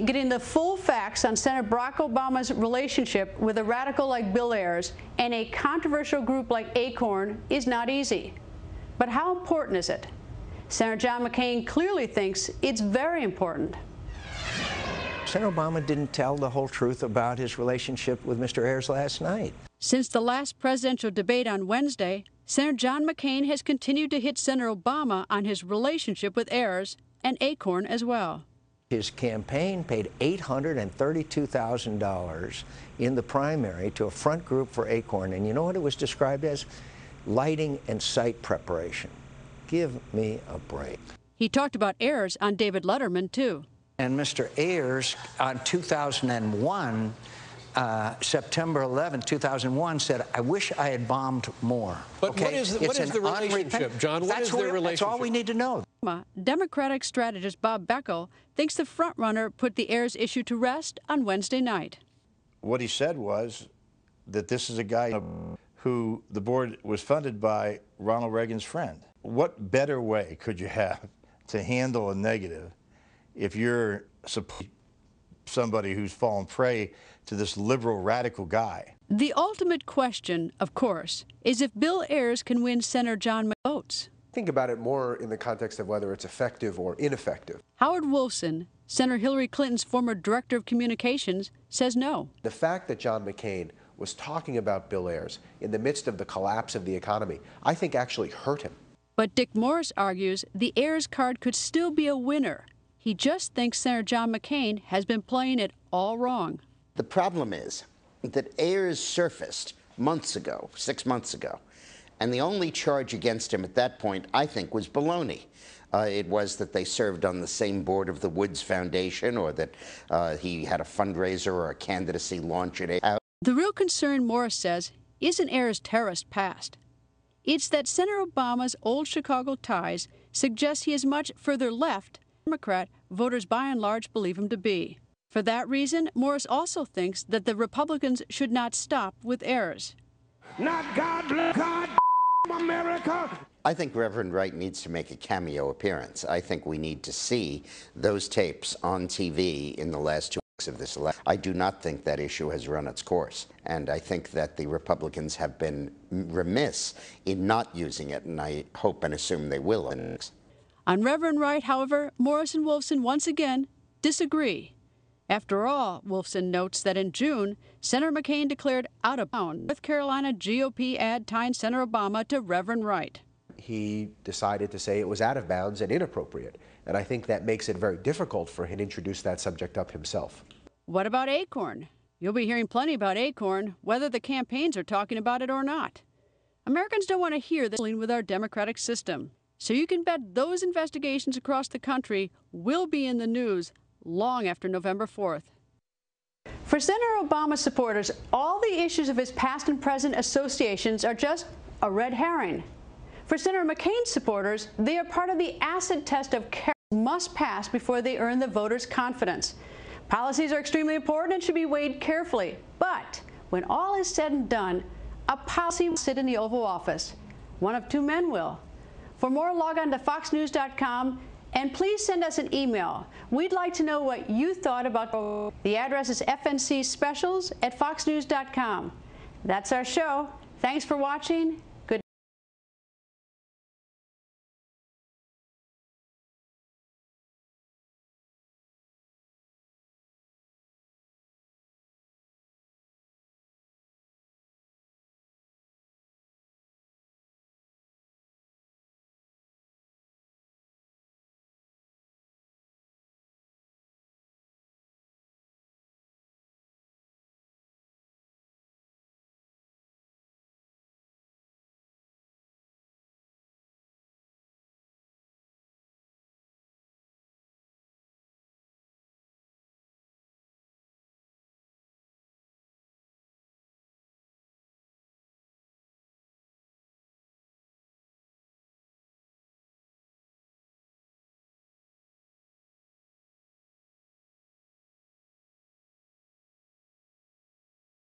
Getting the full facts on Senator Barack Obama's relationship with a radical like Bill Ayers and a controversial group like Acorn is not easy. But how important is it? Senator John McCain clearly thinks it's very important. Senator Obama didn't tell the whole truth about his relationship with Mr. Ayers last night. Since the last presidential debate on Wednesday, Senator John McCain has continued to hit Senator Obama on his relationship with Ayers and Acorn as well. His campaign paid $832,000 in the primary to a front group for Acorn, and you know what it was described as? Lighting and site preparation. Give me a break. He talked about Ayers on David Letterman, too. And Mr. Ayers, on 2001, September 11, 2001, said, "I wish I had bombed more." But okay? what is the relationship, John? What is their relationship? That's all we need to know. Democratic strategist Bob Beckel thinks the frontrunner put the Ayers issue to rest on Wednesday night. What he said was that this is a guy who the board was funded by Ronald Reagan's friend. What better way could you have to handle a negative if you're somebody who's fallen prey to this liberal radical guy? The ultimate question, of course, is if Bill Ayers can win Senator John McCain's votes. Think about it more in the context of whether it's effective or ineffective. Howard Wolfson, Senator Hillary Clinton's former director of communications, says no. The fact that John McCain was talking about Bill Ayers in the midst of the collapse of the economy, I think actually hurt him. But Dick Morris argues the Ayers card could still be a winner. He just thinks Senator John McCain has been playing it all wrong. The problem is that Ayers surfaced months ago, 6 months ago, and the only charge against him at that point, I think, was baloney. It was that they served on the same board of the Woods Foundation, or that he had a fundraiser or a candidacy launch at Ayers. The real concern, Morris says, isn't Ayers' terrorist past. It's that Senator Obama's old Chicago ties suggest he is much further left Democrat voters by and large believe him to be. For that reason, Morris also thinks that the Republicans should not stop with Ayers. Not God, God, America. I think Reverend Wright needs to make a cameo appearance. I think we need to see those tapes on TV in the last 2 weeks of this election. I do not think that issue has run its course, and I think that the Republicans have been remiss in not using it, and I hope and assume they will. On Reverend Wright, however, Morris and Wolfson once again disagree. After all, Wolfson notes that in June, Senator McCain declared out of bounds North Carolina GOP ad tying Senator Obama to Reverend Wright. He decided to say it was out of bounds and inappropriate, and I think that makes it very difficult for him to introduce that subject up himself. What about Acorn? You'll be hearing plenty about Acorn, whether the campaigns are talking about it or not. Americans don't want to hear this with our democratic system. So you can bet those investigations across the country will be in the news long after November 4th. For Senator Obama supporters, all the issues of his past and present associations are just a red herring. For Senator McCain's supporters, they are part of the acid test of character must pass before they earn the voters' confidence. Policies are extremely important and should be weighed carefully. But when all is said and done, a policy will sit in the Oval Office. One of two men will. For more, log on to foxnews.com and please send us an email. We'd like to know what you thought about. The address is fncspecials@foxnews.com. That's our show. Thanks for watching